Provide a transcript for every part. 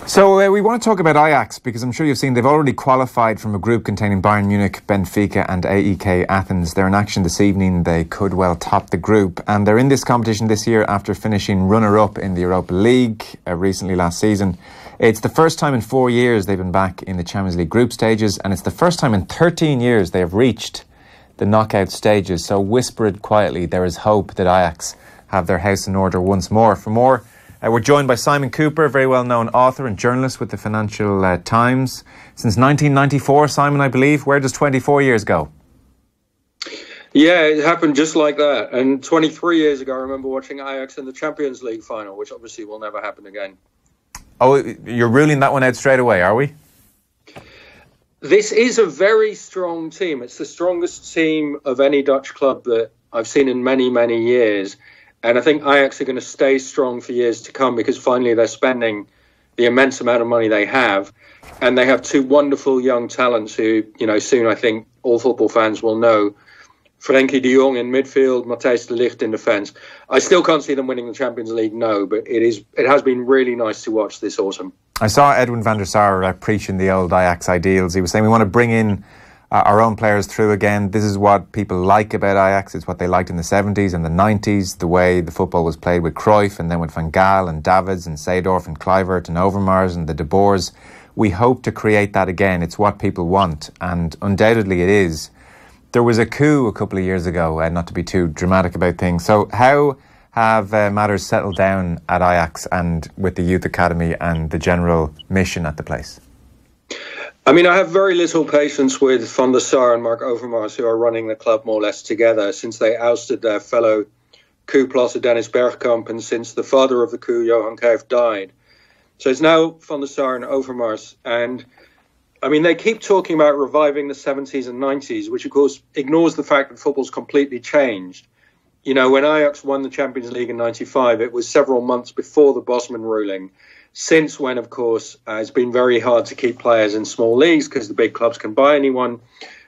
So we want to talk about Ajax because I'm sure you've seen they've already qualified from a group containing Bayern Munich, Benfica and AEK Athens. They're in action this evening. They could well top the group, and they're in this competition this year after finishing runner-up in the Europa League recently last season. It's the first time in 4 years they've been back in the Champions League group stages, and it's the first time in 13 years they have reached the knockout stages. So whisper it quietly, there is hope that Ajax have their house in order once more. For more, we're joined by Simon Kuper, a very well-known author and journalist with the Financial Times. Since 1994, Simon, I believe. Where does 24 years go? Yeah, it happened just like that. And 23 years ago, I remember watching Ajax in the Champions League final, which obviously will never happen again. Oh, you're ruling that one out straight away, are we? This is a very strong team. It's the strongest team of any Dutch club that I've seen in many, many years. And I think Ajax are going to stay strong for years to come because finally they're spending the immense amount of money they have. And they have two wonderful young talents who, soon I think all football fans will know. Frenkie de Jong in midfield, Matthijs de Ligt in defence. I still can't see them winning the Champions League, no, but it has been really nice to watch this autumn. I saw Edwin van der Sar preaching the old Ajax ideals. He was saying we want to bring in our own players through again. This is what people like about Ajax. It's what they liked in the 70s and the 90s, the way the football was played with Cruyff and then with Van Gaal and Davids and Seedorf and Kluivert and Overmars and the De Boers. We hope to create that again. It's what people want, and undoubtedly it is. There was a coup a couple of years ago, not to be too dramatic about things. So how have matters settled down at Ajax and with the youth academy and the general mission at the place? I mean, I have very little patience with Van der Sar and Mark Overmars, who are running the club more or less together since they ousted their fellow coup plotter Dennis Bergkamp and since the father of the coup, Johan Cruijff, died. So it's now Van der Sar and Overmars. And, I mean, they keep talking about reviving the 70s and 90s, which, of course, ignores the fact that football's completely changed. When Ajax won the Champions League in 95, it was several months before the Bosman ruling. Since when, of course, it's been very hard to keep players in small leagues because the big clubs can buy anyone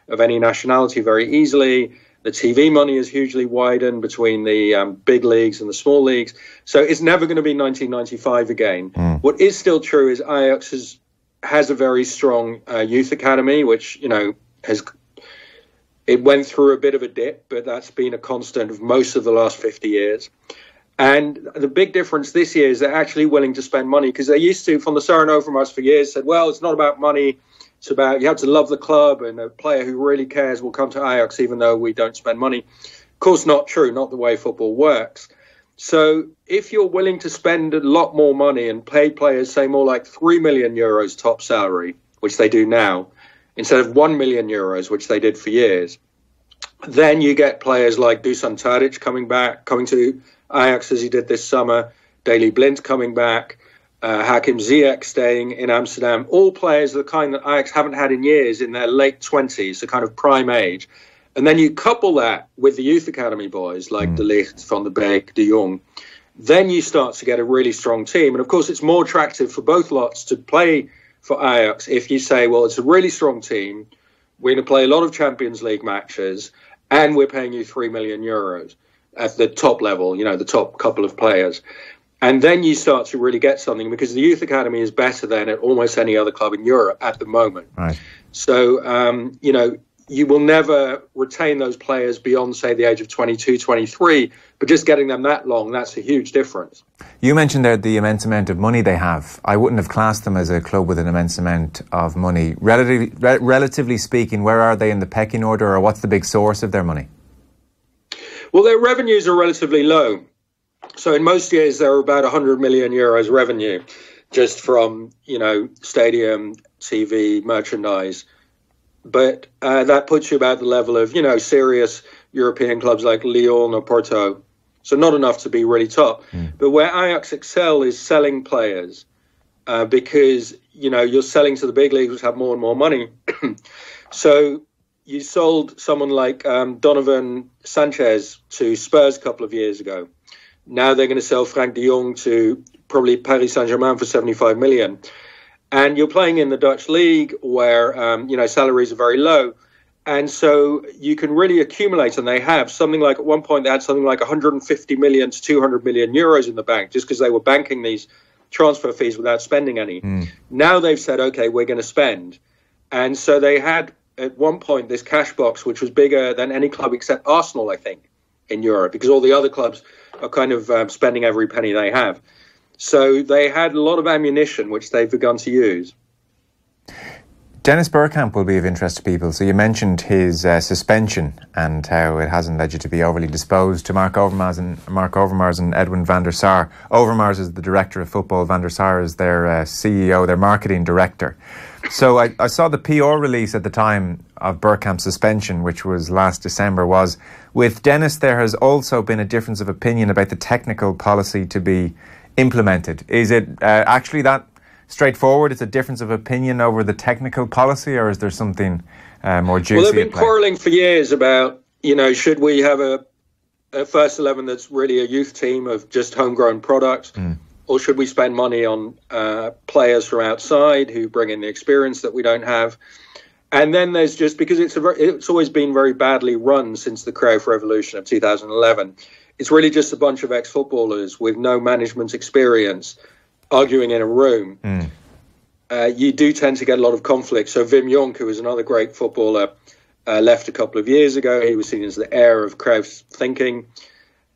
of any nationality very easily. The TV money is hugely widened between the big leagues and the small leagues. So it's never going to be 1995 again. What is still true is Ajax has a very strong youth academy, which, it went through a bit of a dip, but that's been a constant of most of the last 50 years. And the big difference this year is they're actually willing to spend money because they used to, from the Sar and Overmars for years, said, well, it's not about money. It's about you have to love the club and a player who really cares will come to Ajax even though we don't spend money. Of course, not true, not the way football works. So if you're willing to spend a lot more money and pay players, say, more like €3 million top salary, which they do now, instead of €1 million, which they did for years, then you get players like Dusan Tadic coming to Ajax as he did this summer, Daley Blind coming back, Hakim Ziyech staying in Amsterdam, all players the kind that Ajax haven't had in years in their late 20s, the kind of prime age. And then you couple that with the youth academy boys like De Ligt, Van der Beek, De Jong, then you start to get a really strong team. And of course, it's more attractive for both lots to play for Ajax if you say, well, it's a really strong team, we're going to play a lot of Champions League matches, and we're paying you €3 million at the top level, the top couple of players. And then you start to really get something because the youth academy is better than at almost any other club in Europe at the moment. Right. So, you will never retain those players beyond, say, the age of 22, 23, but just getting them that long, that's a huge difference. You mentioned there the immense amount of money they have. I wouldn't have classed them as a club with an immense amount of money. Relatively speaking, where are they in the pecking order, or what's the big source of their money? Well, their revenues are relatively low. So in most years, there are about €100 million revenue just from, stadium, TV, merchandise. But that puts you about the level of, serious European clubs like Lyon or Porto. So not enough to be really top. But where Ajax excel is selling players because, you're selling to the big leagues which have more and more money. So you sold someone like Donovan Sanchez to Spurs a couple of years ago. Now they're going to sell Frank de Jong to probably Paris Saint-Germain for 75 million. And you're playing in the Dutch league where, salaries are very low. And so you can really accumulate, and they have something like, at one point they had something like 150 million to 200 million euros in the bank, just because they were banking these transfer fees without spending any. Now they've said, okay, we're going to spend. And so they had, at one point, this cash box, which was bigger than any club except Arsenal, I think, in Europe, because all the other clubs are kind of spending every penny they have. So they had a lot of ammunition, which they've begun to use. Dennis Bergkamp will be of interest to people. So you mentioned his suspension and how it hasn't led you to be overly disposed to Mark Overmars and Edwin van der Sar. Overmars is the director of football. Van der Sar is their CEO, their marketing director. So I saw the PR release at the time of Bergkamp's suspension, which was last December, was with Dennis there has also been a difference of opinion about the technical policy to be implemented. Is it actually that straightforward? It's a difference of opinion over the technical policy, or is there something more juicy? Well, they've been quarrelling for years about, should we have a first 11 that's really a youth team of just homegrown products, or should we spend money on players from outside who bring in the experience that we don't have? And then there's just, because it's always been very badly run since the Cruyff Revolution of 2011, it's really just a bunch of ex-footballers with no management experience arguing in a room. You do tend to get a lot of conflict. So Wim Jonk, who was another great footballer, left a couple of years ago. He was seen as the heir of Cruyff's thinking.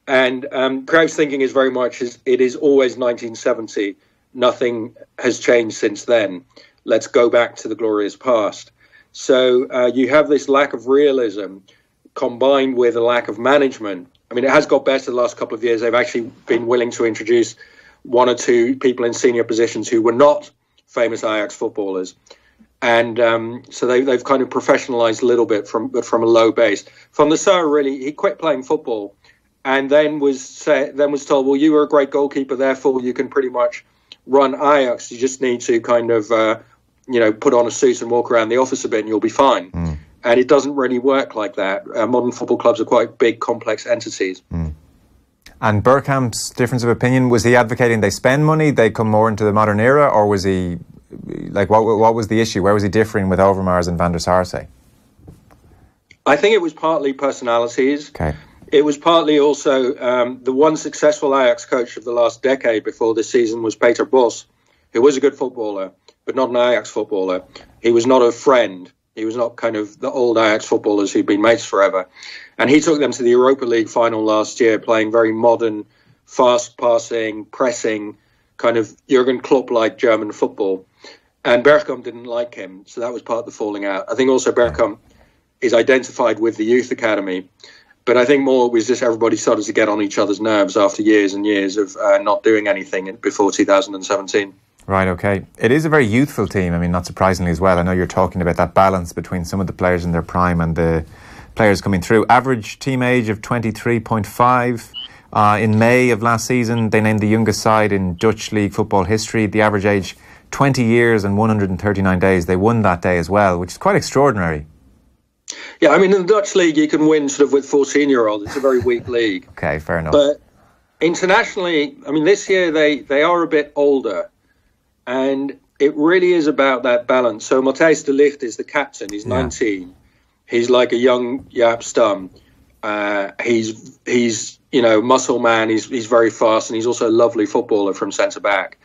And Cruyff's thinking is very much, it is always 1970. Nothing has changed since then. Let's go back to the glorious past. So you have this lack of realism combined with a lack of management. I mean, it has got better the last couple of years. They've actually been willing to introduce one or two people in senior positions who were not famous Ajax footballers. And so they've kind of professionalized a little bit but from a low base. Van der Sar, really, he quit playing football and then was told, well, you were a great goalkeeper, therefore you can pretty much run Ajax. You just need to kind of, put on a suit and walk around the office a bit and you'll be fine. And it doesn't really work like that. Modern football clubs are quite big, complex entities. And Bergkamp's difference of opinion, was he advocating they spend money, they come more into the modern era, or was he, what was the issue? Where was he differing with Overmars and Van der Sar, say? I think it was partly personalities. Okay. It was partly also the one successful Ajax coach of the last decade before this season was Peter Bos, who was a good footballer, but not an Ajax footballer. He was not a friend. He was not kind of the old Ajax footballers who'd been mates forever. And he took them to the Europa League final last year, playing very modern, fast-passing, pressing, kind of Jurgen Klopp-like German football. And Bergkamp didn't like him, so that was part of the falling out. I think also Bergkamp is identified with the youth academy, but I think more it was just everybody started to get on each other's nerves after years and years of not doing anything before 2017. Right, okay. It is a very youthful team, I mean, not surprisingly as well. I know you're talking about that balance between some of the players in their prime and the players coming through. Average team age of 23.5. In May of last season, they named the youngest side in Dutch league football history. The average age, 20 years and 139 days. They won that day as well, which is quite extraordinary. Yeah, I mean, in the Dutch league, you can win sort of with 14-year-olds. It's a very weak league. Okay, fair enough. But internationally, I mean, this year they are a bit older. And it really is about that balance. So Matthijs de Ligt is the captain. He's 19. He's like a young Jaap Stam. He's muscle man. He's very fast, and he's also a lovely footballer from centre back.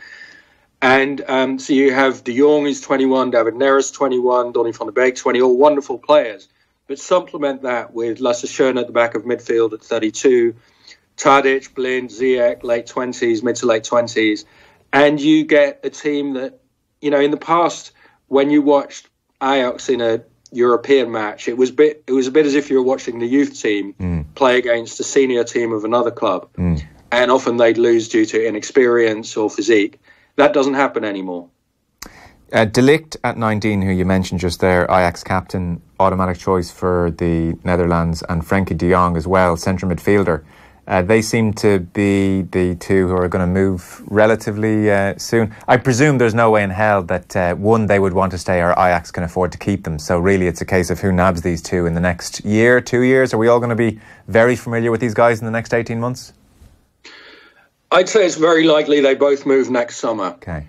And so you have De Jong, who's 21, David Neres, 21, Donny van der Beek, 20, all wonderful players. But supplement that with Lasse Schöne at the back of midfield at 32, Tadic, Blind, Ziyech, late 20s, mid to late 20s. And you get a team that, in the past, when you watched Ajax in a European match, it was a bit as if you were watching the youth team play against a senior team of another club. And often they'd lose due to inexperience or physique. That doesn't happen anymore. De Ligt at 19, who you mentioned just there, Ajax captain, automatic choice for the Netherlands, and Frenkie de Jong as well, centre midfielder. They seem to be the two who are going to move relatively soon. I presume there's no way in hell that one, they would want to stay, or Ajax can afford to keep them. So really it's a case of who nabs these two in the next year, 2 years. Are we all going to be very familiar with these guys in the next 18 months? I'd say it's very likely they both move next summer. Okay.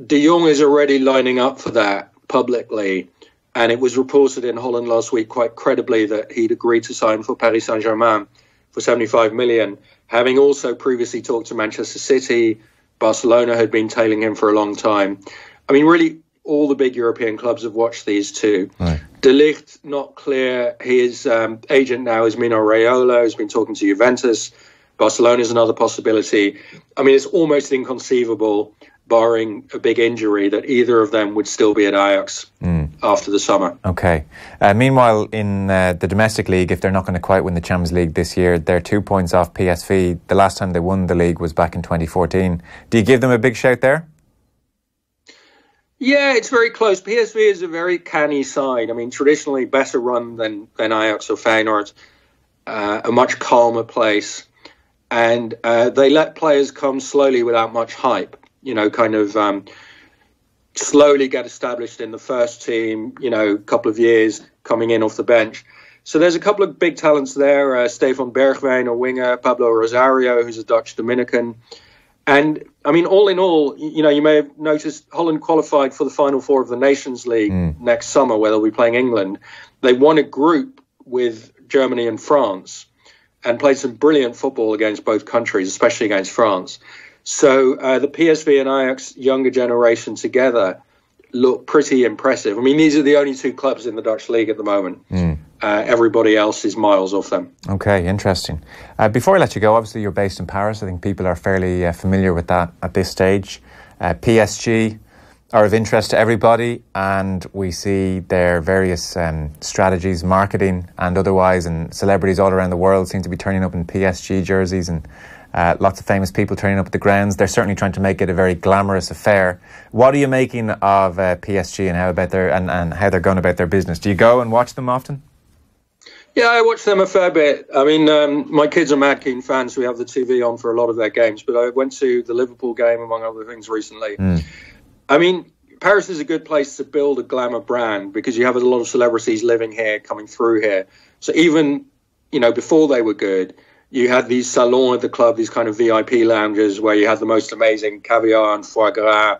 De Jong is already lining up for that publicly. And it was reported in Holland last week quite credibly that he'd agreed to sign for Paris Saint-Germain for 75 million, having also previously talked to Manchester City, Barcelona had been tailing him for a long time. I mean, really, all the big European clubs have watched these two. Right. De Ligt, not clear. His agent now is Mino Raiola, who's been talking to Juventus. Barcelona is another possibility. I mean, it's almost inconceivable, barring a big injury, that either of them would still be at Ajax after the summer. Okay. Meanwhile, in the domestic league, if they're not going to quite win the Champions League this year, they're 2 points off PSV. The last time they won the league was back in 2014. Do you give them a big shout there? Yeah, it's very close. PSV is a very canny side. I mean, traditionally better run than Ajax or Feyenoord, a much calmer place. And they let players come slowly without much hype, kind of slowly get established in the first team, a couple of years coming in off the bench. So there's a couple of big talents there. Stefan Bergwijn, a winger, Pablo Rosario, who's a Dutch Dominican. And, I mean, all in all, you may have noticed Holland qualified for the Final Four of the Nations League next summer, where they'll be playing England. They won a group with Germany and France and played some brilliant football against both countries, especially against France. So the PSV and Ajax younger generation together look pretty impressive. I mean, these are the only two clubs in the Dutch league at the moment. Everybody else is miles off them. Okay, interesting. Before I let you go, obviously you're based in Paris. I think people are fairly familiar with that at this stage. PSG are of interest to everybody, and we see their various strategies, marketing and otherwise, and celebrities all around the world seem to be turning up in PSG jerseys, and lots of famous people turning up at the grounds. They're certainly trying to make it a very glamorous affair. What are you making of PSG and how they're going about their business? Do you go and watch them often? Yeah, I watch them a fair bit. I mean, my kids are mad keen fans, so we have the TV on for a lot of their games. But I went to the Liverpool game, among other things, recently. I mean, Paris is a good place to build a glamour brand because you have a lot of celebrities living here, coming through here. So even, before they were good, you had these salons at the club, these kind of VIP lounges where you had the most amazing caviar and foie gras,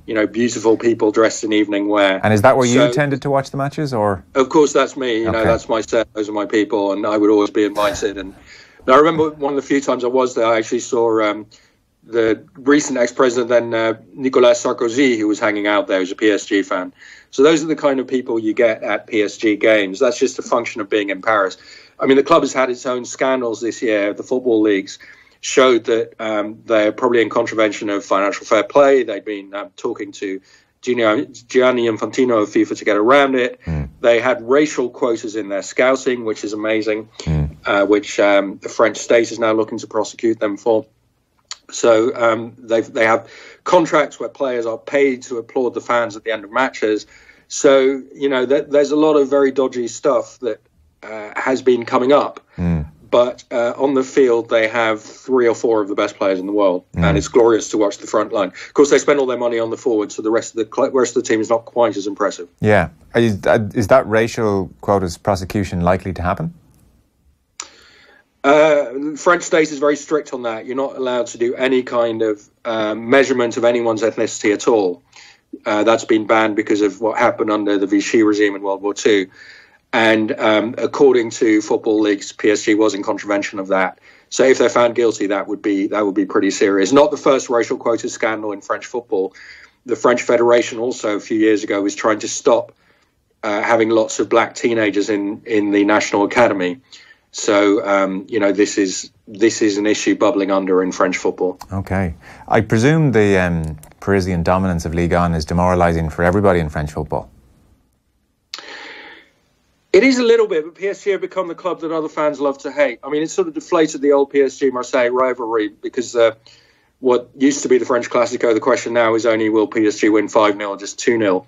beautiful people dressed in evening wear. And is that where you tended to watch the matches, or? Of course, that's me. That's my set. Those are my people, and I would always be invited. And I remember one of the few times I was there, I actually saw the recent ex-president then, Nicolas Sarkozy, who was hanging out there, who's a PSG fan. So those are the kind of people you get at PSG games. That's just a function of being in Paris. I mean, the club has had its own scandals this year. The football leagues showed that they're probably in contravention of financial fair play. They've been talking to Gianni Infantino of FIFA to get around it. They had racial quotas in their scouting, which is amazing, which the French state is now looking to prosecute them for. So they have contracts where players are paid to applaud the fans at the end of matches. So, there's a lot of very dodgy stuff that has been coming up. But on the field, they have 3 or 4 of the best players in the world. And it's glorious to watch the front line. Of course, they spend all their money on the forward, so the rest of the team is not quite as impressive. Yeah. Is that racial quotas prosecution likely to happen? The French state is very strict on that. You're not allowed to do any kind of measurement of anyone's ethnicity at all. That's been banned because of what happened under the Vichy regime in World War II. And according to football leagues, PSG was in contravention of that. So if they're found guilty, that would be pretty serious. Not the first racial quota scandal in French football. The French Federation also a few years ago was trying to stop having lots of black teenagers in the National Academy. So this is an issue bubbling under in French football. Okay, I presume the Parisian dominance of Ligue 1 is demoralising for everybody in French football. It is a little bit, but PSG have become the club that other fans love to hate. I mean, it's sort of deflated the old PSG-Marseille rivalry because what used to be the French Classico, the question now is only will PSG win 5-0 or just 2-0.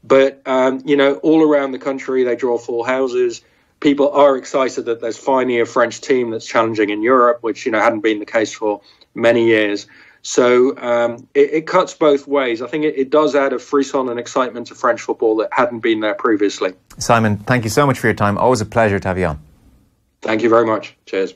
But, all around the country, they draw full houses. People are excited that there's finally a French team that's challenging in Europe, which, hadn't been the case for many years. So it cuts both ways. I think it does add a frisson and excitement to French football that hadn't been there previously. Simon, thank you so much for your time. Always a pleasure to have you on. Thank you very much. Cheers.